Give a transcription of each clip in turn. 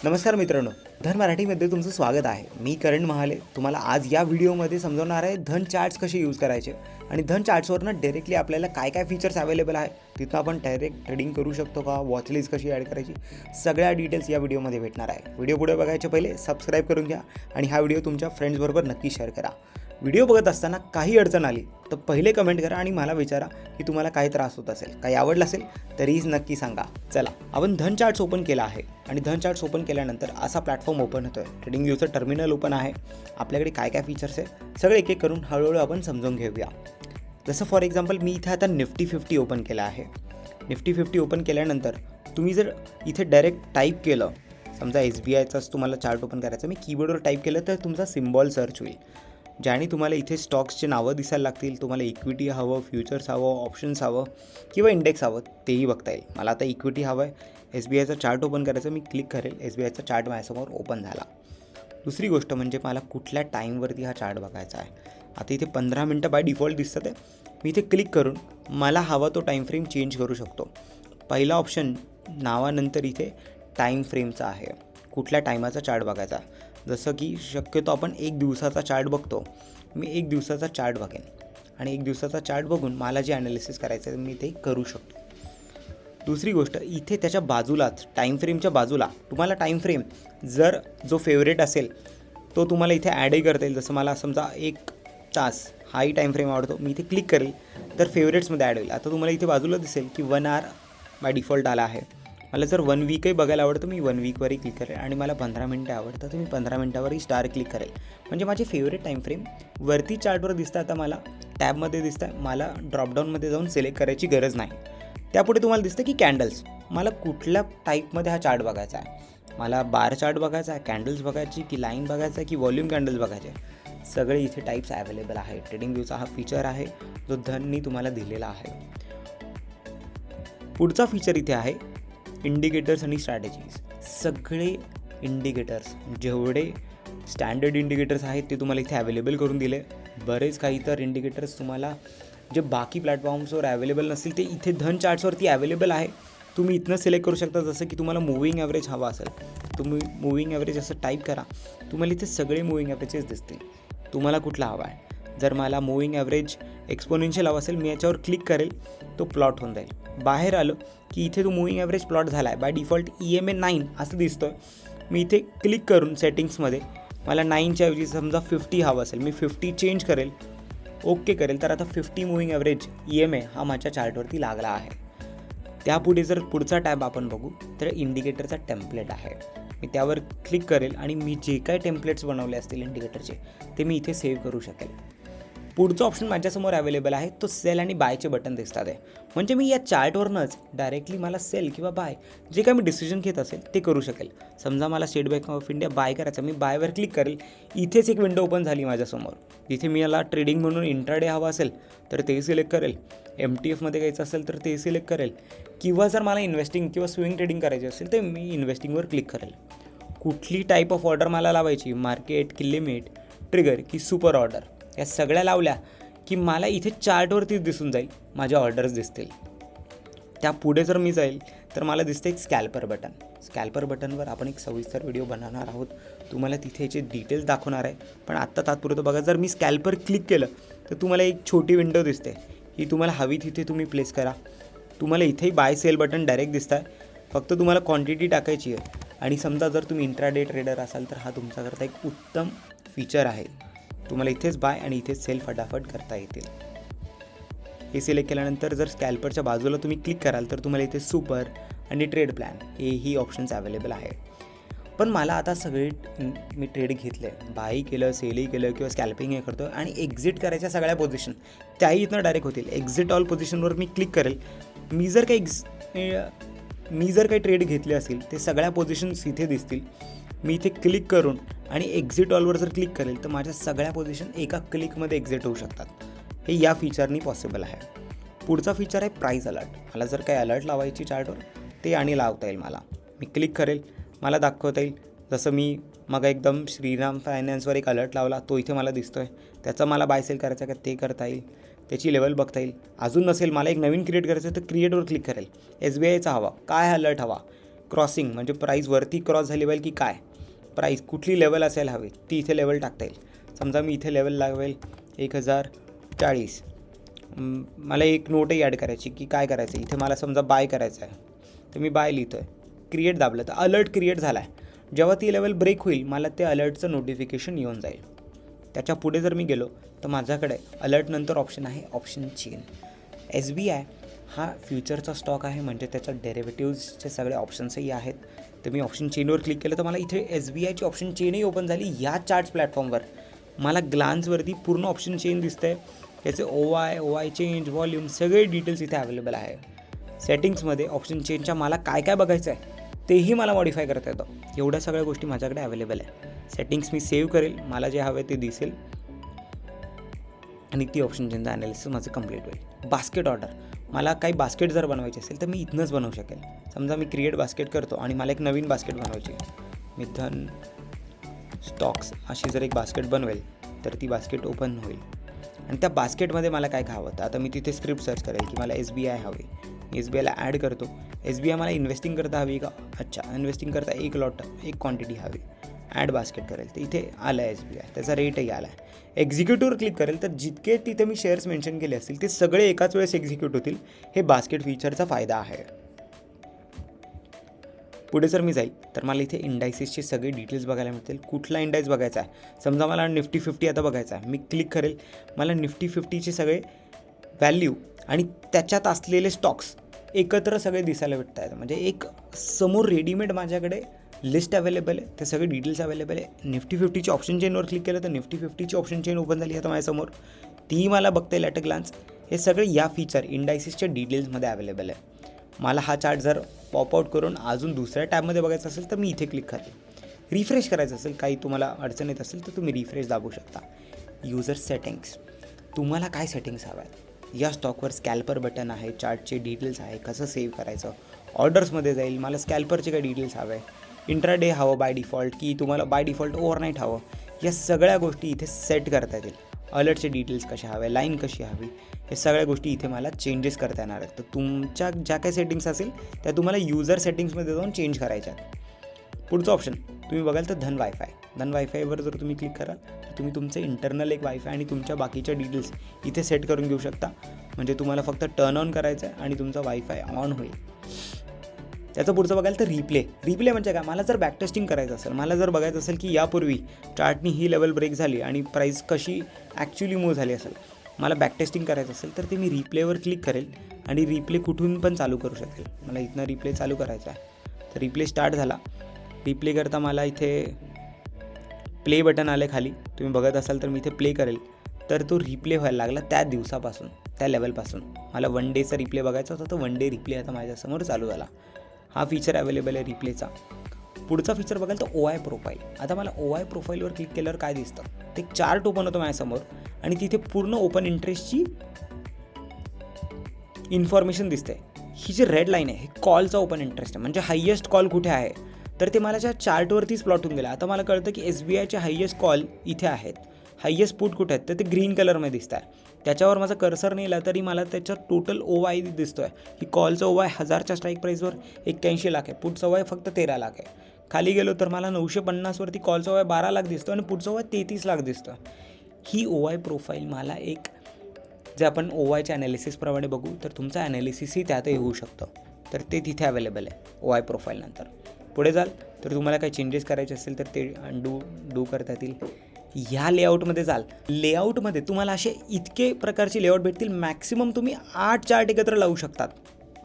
नमस्कार मित्रांनो, धन मराठीमध्ये तुमचं स्वागत आहे. मी करण महाले तुम्हाला आज या व्हिडिओमध्ये समजवणार आहे धन चार्ट्स कसे यूज करायचे आणि धन चार्ट्सवरनं डायरेक्टली आपल्याला काय काय फीचर्स अवेलेबल आहे, तिथं आपण डायरेक्ट ट्रेडिंग करू शकतो का, वॉचलिस्ट कशी ॲड करायची, सगळ्या डिटेल्स या व्हिडिओमध्ये भेटणार आहे. व्हिडिओ पुढे बघायच्या पहिले सबस्क्राईब करून घ्या आणि हा व्हिडिओ तुमच्या फ्रेंड्सबरोबर नक्की शेअर करा. व्हिडिओ बघत असताना काही अडचण आली तर पहिले कमेंट करा आणि मला विचारा की तुम्हाला काही त्रास होत असेल, काही आवडलं असेल तरीच नक्की सांगा. चला, आपण धन चार्ट्स ओपन केला आहे आणि धन चार्ट्स ओपन केल्यानंतर असा प्लॅटफॉर्म ओपन होतो आहे. ट्रेडिंग व्ह्यूचं टर्मिनल ओपन आहे. आपल्याकडे काय काय फीचर्स आहे सगळे एक एक करून हळूहळू आपण समजून घेऊया. जसं फॉर एक्झाम्पल मी इथे आता निफ्टी 50 ओपन केला आहे. निफ्टी 50 ओपन केल्यानंतर तुम्ही जर इथे डायरेक्ट टाईप केलं, समजा SBIचाच तुम्हाला चार्ट ओपन करायचं, मी कीबोर्डवर टाईप केलं तर तुमचा सिम्बॉल सर्च होईल, ज्याने तुम्हाला इथे स्टॉक्सचे नावं दिसायला लागतील. तुम्हाला इक्विटी हवं, फ्युचर्स हवं, ऑप्शन्स हवं किंवा इंडेक्स हवं तेही बघता येईल. मला आता इक्विटी हवं आहे, SBIचा चार्ट ओपन करायचं, मी क्लिक करेल, SBIचा चार्ट माझ्यासमोर ओपन झाला. दुसरी गोष्ट म्हणजे मला कुठल्या टाईमवरती हा चार्ट बघायचा आहे. आता इथे 15 मिनटं बाय डिफॉल्ट दिसतं आहे. मी इथे क्लिक करून मला हवा तो टाईम फ्रेम चेंज करू शकतो. पहिला ऑप्शन नावानंतर इथे टाईम फ्रेमचा आहे, कुठल्या टायमाचा चार्ट बघायचा. जसं की शक्यतो आपण एक दिवसाचा चार्ट बघतो, मी एक दिवसाचा चार्ट बघेन आणि एक दिवसाचा चार्ट बघून मला जे ॲनालिसिस करायचं आहे मी ते करू शकतो. दुसरी गोष्ट, इथे त्याच्या बाजूलाच टाईम फ्रेमच्या बाजूला तुम्हाला टाईम फ्रेम जर जो फेवरेट असेल तो तुम्हाला इथे ॲडही करता येईल. जसं मला समजा 1 तास हाही टाईम फ्रेम आवडतो, मी इथे क्लिक करेल तर फेवरेट्समध्ये ॲड होईल. आता तुम्हाला इथे बाजूला दिसेल की 1 आवर बाय डिफॉल्ट आला आहे. मला जर 1 वीकही बघायला आवडतं, मी 1 वीकवरही क्लिक करेल आणि मला 15 मिनटं आवडतं तर मी 15 मिनटावरही स्टार क्लिक करेल. म्हणजे माझे फेवरेट टाईम फ्रेम वरती चार्टवर दिसतं. आता मला टॅबमध्ये दिसतं आहे, मला ड्रॉपडाऊनमध्ये जाऊन सिलेक्ट करायची गरज नाही. त्यापुढे तुम्हाला दिसतं की कॅन्डल्स, मला कुठल्या टाईपमध्ये हा चार्ट बघायचा आहे. मला बार चार्ट बघायचा आहे, कॅन्डल्स बघायची की लाईन बघायचा आहे की व्हॉल्यूम कॅन्डल्स बघायचे, सगळे इथे टाईप्स अवेलेबल आहे. ट्रेडिंग व्ह्यूचा हा फीचर आहे जो धननी तुम्हाला दिलेला आहे. पुढचा फीचर इथे आहे इंडिकेटर्स आणि स्ट्रॅटेजीज. सगळे इंडिकेटर्स जेवढे स्टँडर्ड इंडिकेटर्स आहेत ते तुम्हाला इथे अवेलेबल करून दिले. बरेच काही तर इंडिकेटर्स तुम्हाला जे बाकी प्लॅटफॉर्म्सवर अवेलेबल नसतील ते इथे धन चार्ट्सवरती अवेलेबल आहे. तुम्ही इथनं सिलेक्ट करू शकता. जसं की तुम्हाला मूव्हिंग ॲव्हरेज हवा असेल, तुम्ही मूव्हिंग ॲव्हरेज असं टाईप करा, तुम्हाला इथे सगळे मूव्हिंग ॲव्हरेजेस दिसतील. तुम्हाला कुठला हवा आहे. जर मला मूव्हिंग ॲव्हरेज एक्सपोनेन्शियल हवा असेल, मी याच्यावर क्लिक करेल, तो प्लॉट होऊन जाईल. बाहेर आलं की इथे तो मूव्हिंग ॲव्हरेज प्लॉट झाला आहे. बाय डिफॉल्ट EMA 9 असं दिसतो आहे. मी इथे क्लिक करून सेटिंग्समध्ये मला 9च्या ऐवजी समजा 50 हवं असेल, मी 50 चेंज करेल, ओके करेल, तर आता 50 मूव्हिंग ॲव्हरेज EMA हा माझ्या चार्टवरती लागला आहे. त्यापुढे जर पुढचा टॅब आपण बघू तर इंडिकेटरचा टेम्पलेट आहे. मी त्यावर क्लिक करेल आणि मी जे काय टेम्पलेट्स बनवले असतील इंडिकेटरचे ते मी इथे सेव्ह करू शकेल. पुढचं ऑप्शन माझ्यासमोर अवेलेबल आहे, तो सेल आणि बायचे बटन दिसतात आहे. म्हणजे मी या चार्टवरनंच डायरेक्टली मला सेल किंवा बाय जे काय मी डिसिजन घेत असेल ते करू शकेल. समजा मला state bank of India by करायचं, मी बायवर क्लिक करेल, इथेच एक विंडो ओपन झाली माझ्यासमोर. तिथे मी याला ट्रेडिंग म्हणून इंट्राडे हवा असेल तर ते सिलेक्ट करेल, MTFमध्ये घ्यायचं असेल तर ते सिलेक्ट करेल, किंवा जर मला इन्व्हेस्टिंग किंवा स्विंग ट्रेडिंग करायची असेल तर मी इन्व्हेस्टिंगवर क्लिक करेल. कुठली टाईप ऑफ ऑर्डर मला लावायची, मार्केट की लिमिट, ट्रिगर की सुपर ऑर्डर, या सगळ्या लावल्या की मला इथे चार्टवरतीच दिसून जाईल, माझ्या ऑर्डर्स दिसतील. त्यापुढे जर मी जाईल तर मला दिसतं एक स्कॅल्पर बटन. स्कॅल्पर बटनवर आपण एक सविस्तर व्हिडिओ बनवणार आहोत, तुम्हाला तिथे याचे डिटेल्स दाखवणार आहे. पण आत्ता तात्पुरतं बघा, जर मी स्कॅल्पर क्लिक केलं तर तुम्हाला एक छोटी विंडो दिसते, ही तुम्हाला हवी तिथे तुम्ही प्लेस करा. तुम्हाला इथेही बाय सेल बटन डायरेक्ट दिसतं आहे, फक्त तुम्हाला क्वांटिटी टाकायची आहे. आणि समजा जर तुम्ही इंट्राडे ट्रेडर असाल तर हा तुमच्याकरता एक उत्तम फीचर आहे. तुम्हाला इथेच बाय आणि इथेच सेल फटाफट करता येतील. हे सिलेक्ट केल्यानंतर जर स्कॅल्परच्या बाजूला तुम्ही क्लिक कराल तर तुम्हाला इथे सुपर आणि ट्रेड प्लॅन हेही ऑप्शन्स अवेलेबल आहे. पण मला आता सगळे मी ट्रेड घेतले, बायही केलं, सेलही केलं किंवा स्कॅल्पिंग हे करतो आणि एक्झिट करायच्या सगळ्या पोझिशन त्याही इथनं डायरेक्ट होतील. एक्झिट ऑल पोझिशनवर मी क्लिक करेल, मी जर काही ट्रेड घेतले असेल ते सगळ्या पोझिशन्स इथे दिसतील. मी इथे क्लिक करून आणि एक्झिट ऑलवर जर क्लिक करेल तर माझ्या सगळ्या पोझिशन एका क्लिकमध्ये एक्झिट होऊ शकतात. हे या फीचरनी पॉसिबल आहे. पुढचा फीचर आहे प्राईस अलर्ट. मला जर काही अलर्ट लावायची चार्टवर ते आणि लावता येईल. मला मी क्लिक करेल, मला दाखवता येईल. जसं मी मग एकदम श्रीराम फायनान्सवर एक अलर्ट लावला, तो इथे मला दिसतो आहे. त्याचा मला बाय सेल करायचा का ते करता येईल, त्याची लेवल बघता येईल. अजून नसेल मला एक नवीन क्रिएट करायचं तर क्रिएटवर क्लिक करेल. SBIचा हवा, काय अलर्ट हवा, क्रॉसिंग म्हणजे प्राईस वरती क्रॉस झाली पाहिजे की काय, प्राईस कुठली लेवल असायला हवी ती इथे लेवल टाकता येईल. समजा मी इथे लेवल लावेल 1040. मला एक नोटही ॲड करायची की काय करायचं आहे. इथे मला समजा बाय करायचं आहे तर मी बाय लिहितो आहे, क्रिएट दाबलं तर अलर्ट क्रिएट झाला आहे. जेव्हा ती लेवल ब्रेक होईल मला ते अलर्टचं नोटिफिकेशन येऊन जाईल. त्याच्या पुढे जर मी गेलो तर माझ्याकडे अलर्टनंतर ऑप्शन आहे ऑप्शन चेन. SBI हा फ्युचरचा स्टॉक आहे म्हणजे त्याच्यात डेरिव्हेटिव्हजचे सगळे ऑप्शन्सही आहेत. तर मी ऑप्शन चेनवर क्लिक केलं तर मला इथे SBIची ऑप्शन चेनही ओपन झाली. या चार्ट्स प्लॅटफॉर्मवर मला ग्लान्सवरती पूर्ण ऑप्शन चेन दिसतं आहे. त्याचे OI चेंज, व्हॉल्यूम सगळे डिटेल्स इथे अवेलेबल आहे. सेटिंग्समध्ये ऑप्शन चेनच्या मला काय काय बघायचं आहे तेही मला मॉडिफाय करता येतं. एवढ्या सगळ्या गोष्टी माझ्याकडे अवेलेबल आहे. सेटिंग्स मी सेव्ह करेल, मला जे हवे ते दिसेल आणि ती ऑप्शन चेनचं ॲनालिसिस माझं कंप्लीट होईल. बास्केट ऑर्डर, मला काही बास्केट जर बनवायची असेल तर मी इथनंच बनवू शकेल. समजा मी क्रिएट बास्केट करतो आणि मला एक नवीन बास्केट बनवायची, मी धन स्टॉक्स अशी जर एक बास्केट बनवेल तर ती बास्केट ओपन होईल आणि त्या बास्केटमध्ये मला काय हवं होतं. आता मी तिथे स्क्रिप्ट सर्च करेल की मला SBI हवी, SBIला ॲड करतो. SBI मला इन्व्हेस्टिंग करता हवी का, अच्छा इन्व्हेस्टिंग करता एक लॉट एक क्वांटिटी हवी, ॲड बास्केट करेल तर इथे आलं आहे SBI, त्याचा रेटही आला आहे. एक्झिक्युटिव्हवर क्लिक करेल तर जितके तिथे मी शेअर्स मेन्शन केले असतील ते सगळे एकाच वेळेस एक्झिक्यूट होतील. हे बास्केट फीचरचा फायदा आहे. पुढे जर मी जाईल तर मला इथे इंडायसेसचे सगळे डिटेल्स बघायला मिळतील. कुठला इंडायस बघायचा आहे, समजा मला निफ्टी 50 आता बघायचा आहे, मी क्लिक करेल मला निफ्टी 50चे सगळे व्हॅल्यू आणि त्याच्यात असलेले स्टॉक्स एकत्र सगळे दिसायला भेटत आहेत. म्हणजे एक समोर रेडीमेड माझ्याकडे लिस्ट अवेलेबल आहे, ते सगळे डिटेल्स अवेलेबल आहे. निफ्टी 50ची ऑप्शन चेनवर क्लिक केलं तर निफ्टी 50ची ऑप्शन चेन ओपन झाली आता माझ्यासमोर, ती मला बघता येईल ॲट अ ग्लान्स. हे सगळे या फीचर इंडायसेसच्या डिटेल्समध्ये अवेलेबल आहे. मला हा चार्ट जर पॉपआउट करून अजून दुसऱ्या टॅबमध्ये बघायचं असेल तर मी इथे क्लिक करेल. रिफ्रेश करायचं असेल, काही तुम्हाला अडचण येत असेल तर तुम्ही रिफ्रेश दाबू शकता. युजर सेटिंग्स, तुम्हाला काय सेटिंग्स हव्या आहेत. या स्टॉकवर स्कॅल्पर बटन आहे, चार्टचे डिटेल्स आहे, कसं सेव्ह करायचं. ऑर्डर्समध्ये जाईल, मला स्कॅल्परचे काही डिटेल्स हवे आहे, इंट्राडे हवं बाय डिफॉल्ट की तुम्हाला बाय डिफॉल्ट ओव्हरनाईट हवं, या सगळ्या गोष्टी इथे सेट करता येतील. अलर्टचे डिटेल्स कसे हवे, लाईन कशी हवी, हे सगळ्या गोष्टी इथे मला चेंजेस करता येणार आहेत. तर तुमच्या ज्या काही सेटिंग्स असेल त्या तुम्हाला युजर सेटिंग्समध्ये जाऊन चेंज करायच्या आहेत. पुढचं ऑप्शन तुम्ही बघाल तर धन वायफायवर जर तुम्ही क्लिक कराल तर तुम्ही तुमचं इंटरनल एक वायफाय आणि तुमच्या बाकीच्या डिटेल्स इथे सेट करून घेऊ शकता. म्हणजे तुम्हाला फक्त टर्न ऑन करायचं आहे आणि तुमचा वायफाय ऑन होईल. त्याचं पुढचं बघाल तर रिप्ले म्हणजे काय, मला जर बॅकटेस्टिंग करायचं असेल, मला जर बघायचं असेल की यापूर्वी चार्टनी ही लेवल ब्रेक झाली आणि प्राईस कशी ॲक्च्युली मूव्ह झाली असेल, मला बॅकटेस्टिंग करायचं असेल तर ते मी रिप्लेवर क्लिक करेल आणि रिप्ले कुठून पण चालू करू शकेल. मला इथनं रिप्ले चालू करायचा आहे तर रिप्ले स्टार्ट झाला. रिप्ले करता मला इथे प्ले बटन आलं खाली, तुम्ही बघत असाल तर मी इथे प्ले करेल तर तो रिप्ले व्हायला लागला त्या दिवसापासून, त्या लेवलपासून. मला 1 डेचा रिप्ले बघायचा होता तर 1 डे रिप्ले आता माझ्यासमोर चालू झाला. हा फीचर अवेलेबल आहे रिप्लेचा. पुढचा फीचर बघाल तर OI प्रोफाईल. आता मला OI प्रोफाईलवर क्लिक केल्यावर काय दिसतं, ते एक चार्ट ओपन होतं माझ्यासमोर आणि तिथे पूर्ण ओपन इंटरेस्टची इन्फॉर्मेशन दिसते. ही जी रेड लाईन आहे हे कॉलचा ओपन इंटरेस्ट आहे, म्हणजे हायेस्ट कॉल कुठे आहे तर ते मला ज्या चार्टवरतीच प्लॉट होऊन गेलं. आता मला कळतं की SBIचे हायेस्ट कॉल इथे आहेत, हायेस्ट पुट कुठे आहेत तर ते ग्रीन कलरमध्ये दिसत आहे. त्याच्यावर माझा कर्सर नेला तरी मला त्याच्यात टोटल OI दिसतो आहे की कॉलचं OI 1000च्या स्ट्राईक प्राईसवर 81 लाख आहे, पुटचं OI फक्त 13 लाख आहे. खाली गेलो तर मला 950वरती कॉलचं OI 12 लाख दिसतो आणि पुटचं OI 33 लाख दिसतं. ही OI प्रोफाईल मला एक, जे आपण OIच्या ॲनालिसिसप्रमाणे बघू तर तुमचं ॲनालिसिसही त्यातही होऊ शकतं, तर ते तिथे अवेलेबल आहे OI प्रोफाईलनंतर. पुढे जाल तर तुम्हाला काही चेंजेस करायचे असेल तर ते डू करता येतील. ह्या लेआउटमध्ये जाल, लेआउटमध्ये तुम्हाला असे इतके प्रकारचे लेआउट भेटतील. मॅक्सिमम तुम्ही 8 चार्ट एकत्र लावू शकतात.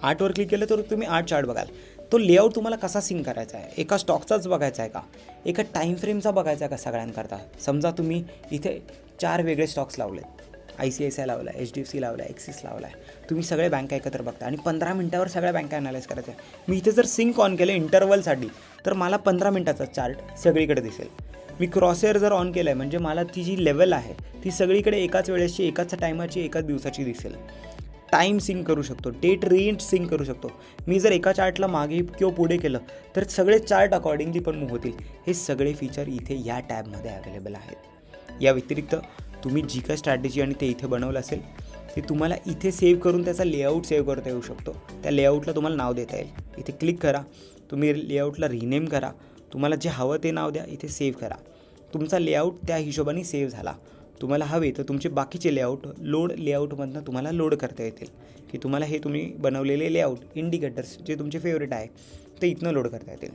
8वर क्लिक केलं तर तुम्ही 8 चार्ट बघाल. तो लेआउट तुम्हाला कसा सिंक करायचा आहे, एका स्टॉकचाच बघायचा आहे का, एका टाईम फ्रेमचा बघायचा आहे का सगळ्यांकरता. समजा तुम्ही इथे 4 वेगळे स्टॉक्स लावलेत, ICICI लावला आहे, HDFC लावला आहे, ॲक्सिस लावला आहे, तुम्ही सगळे बँका एकत्र बघता आणि 15 मिनटावर सगळ्या बँका ॲनालाइज करायच्या आहे. मी इथे जर सिंक ऑन केलं इंटरवलसाठी तर मला 15 मिनटाचा चार्ट सगळीकडे दिसेल. मी क्रॉसहेअर जर ऑन केलं आहे म्हणजे मला ती जी लेवल आहे ती सगळीकडे एकाच वेळेसची, एकाच टायमाची, एकाच दिवसाची दिसेल. टाईम सिंक करू शकतो, डेट रेंज सिंक करू शकतो. मी जर एका चार्टला मागे किंवा पुढे केलं तर सगळे चार्ट अकॉर्डिंगली पण मूव्ह होतील. हे सगळे फीचर इथे या टॅबमध्ये अवेलेबल आहेत. या व्यतिरिक्त तुम्ही जी काय स्ट्रॅटेजी आणि ते इथे बनवलं असेल ते तुम्हाला इथे सेव्ह करून त्याचा लेआउट सेव्ह करता येऊ शकतो. त्या लेआउटला तुम्हाला नाव देता येईल. इथे क्लिक करा, तुम्ही लेआउटला रिनेम करा, तुम्हाला जे हवं ते नाव द्या, इथे सेव्ह करा. तुमचा लेआउट त्या हिशोबाने सेव्ह झाला. तुम्हाला हवे तर तुमचे बाकीचे लेआउट लेआउटमधनं तुम्हाला लोड करता येतील, की तुम्हाला हे तुम्ही बनवलेले लेआउट इंडिकेटर्स जे तुमचे फेवरेट आहे ते इथनं लोड करता येतील.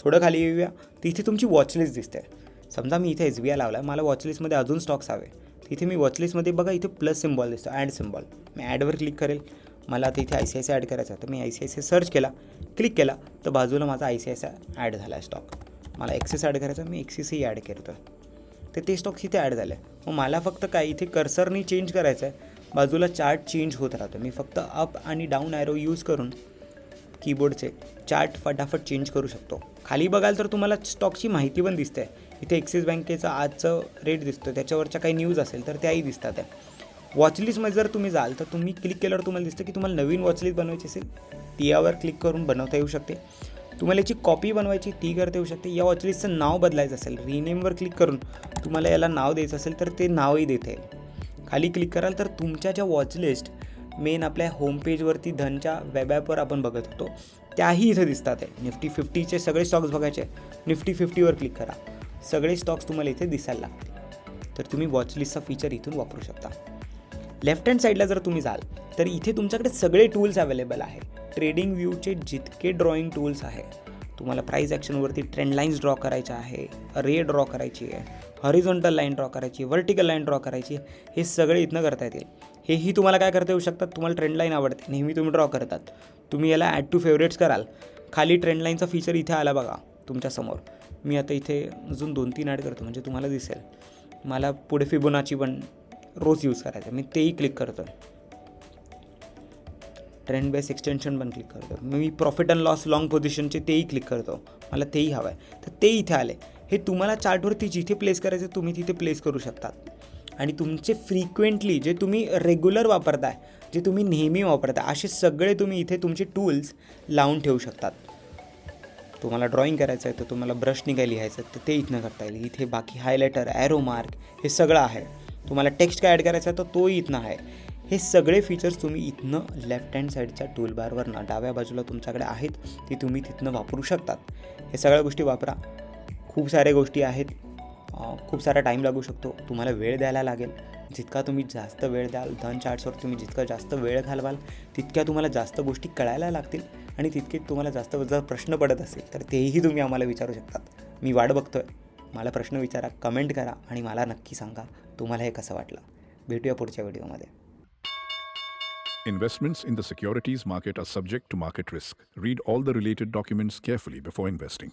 थोडं खाली येऊया, तर इथे तुमची वॉचलिस्ट दिसते. समजा मी इथे SBI लावला आहे, मला वॉचलिस्टमध्ये अजून स्टॉक्स हवे. इथे मी वॉचलिस्टमध्ये बघा इथे प्लस सिम्बॉल दिसतो, ॲड सिम्बॉल. मी ॲडवर क्लिक करेल. मला आता इथे ICICI ॲड करायचं आहे, तर मी ICICI सर्च केला, क्लिक केला, तर बाजूला माझा ICICI ॲड झाला आहे स्टॉक. मला ॲक्सिस ॲड करायचा, मी ॲक्सिसही ॲड करतो, तर ते स्टॉक्स इथे ॲड झाले. मग मला फक्त काय इथे कर्सरनी चेंज करायचं आहे, बाजूला चार्ट चेंज होत राहतो. मी फक्त अप आणि डाऊन ॲरो यूज करून कीबोर्डचे चार्ट फटाफट चेंज करू शकतो. खाली बघाल तर तुम्हाला स्टॉकची माहिती पण दिसते. इथे ॲक्सिस बँकेचा आजचं रेट दिसतो, त्याच्यावरच्या काही न्यूज असेल तर त्याही दिसतात आहे. वॉचलिस्टमध्ये जर तुम्ही जाल तर तुम्ही क्लिक केल्यावर तुम्हाला दिसतं की तुम्हाला नवीन वॉचलिस्ट बनवायची असेल, ती यावर क्लिक करून बनवता येऊ शकते. तुम्हाला याची कॉपी बनवायची ती करता येऊ शकते. या वॉचलिस्टचं नाव बदलायचं असेल, रिनेमवर क्लिक करून तुम्हाला याला नाव द्यायचं असेल तर ते नावही देता येईल. खाली क्लिक कराल तर तुमच्या ज्या वॉचलिस्ट मेन आपल्या होम पेजवरती धनच्या वेब ॲपवर आपण बघत होतो त्याही इथे दिसतात आहे. निफ्टी 50चे सगळे स्टॉक्स बघायचे, निफ्टी 50वर क्लिक करा, सगळे स्टॉक्स तुम्हाला इथे दिसायला लागतील. तर तुम्ही वॉचलिस्टचा फीचर इथून वापरू शकता. लेफ्ट हँड साईडला जर तुम्ही जाल तर इथे तुमच्याकडे सगळे टूल्स अवेलेबल आहे. ट्रेडिंग व्ह्यूचे जितके ड्रॉईंग टूल्स आहे, तुम्हाला प्राईस ॲक्शनवरती ट्रेंड लाईन्स ड्रॉ करायच्या आहे, रे ड्रॉ करायची आहे, हॉरिझॉन्टल लाईन ड्रॉ करायची, व्हर्टिकल लाईन ड्रॉ करायची, हे सगळे इथनं करता येतील. हेही तुम्हाला काय करता येऊ शकतात, तुम्हाला ट्रेंड लाईन आवडते, नेहमी तुम्ही ड्रॉ करतात, तुम्ही याला ॲड टू फेवरेट्स कराल. खाली ट्रेंड लाईनचा फीचर इथे आला बघा तुमच्यासमोर. मी आता इथे अजून 2-3 ॲड करतो म्हणजे तुम्हाला दिसेल. मला पुढे फिबोनाची पण रोज यूज करायचं, मी तेही क्लिक करतो. ट्रेंड बेस एक्सटेन्शन पण क्लिक करतो. मी प्रॉफिट अँड लॉस लॉंग पोझिशनचे तेही क्लिक करतो, मला तेही हवं आहे. तर ते इथे आले. हे तुम्हाला चार्टवरती जिथे प्लेस करायचं तुम्ही तिथे प्लेस करू शकतात. आणि तुमचे फ्रिक्वेंटली जे तुम्ही रेग्युलर वापरताय, जे तुम्ही नेहमी वापरताय, असे सगळे तुम्ही इथे तुमचे टूल्स लावून ठेवू शकतात. तुम्हाला ड्रॉईंग करायचं आहे तर तुम्हाला ब्रशनी काय लिहायचं तर ते इथनं करता येईल. इथे बाकी हायलायटर, ॲरो मार्क हे सगळं आहे. तुम्हाला टेक्स्ट काय ॲड करायचा आहे तर तोही इथनं आहे. हे सगळे फीचर्स तुम्ही इथनं लेफ्ट हँड साईडच्या टूलबारवरनं डाव्या बाजूला तुमच्याकडे आहेत, ती तुम्ही तिथनं वापरू शकतात. हे सगळ्या गोष्टी वापरा. खूप साऱ्या गोष्टी आहेत, खूप सारा टाईम लागू शकतो, तुम्हाला वेळ द्यायला लागेल. जितका तुम्ही जास्त वेळ द्याल धन चार्ट्सवर, तुम्ही जितका जास्त वेळ घालवाल तितक्या तुम्हाला जास्त गोष्टी कळायला लागतील आणि तितके तुम्हाला जास्त जर प्रश्न पडत असेल तर तेही तुम्ही आम्हाला विचारू शकतात. मी वाट बघतोय, मला प्रश्न विचारा, कमेंट करा आणि मला नक्की सांगा तुम्हाला हे कसं वाटलं. भेटूया पुढच्या व्हिडिओमध्ये. Investments in the securities market are subject to market risk. Read all the related documents carefully before investing.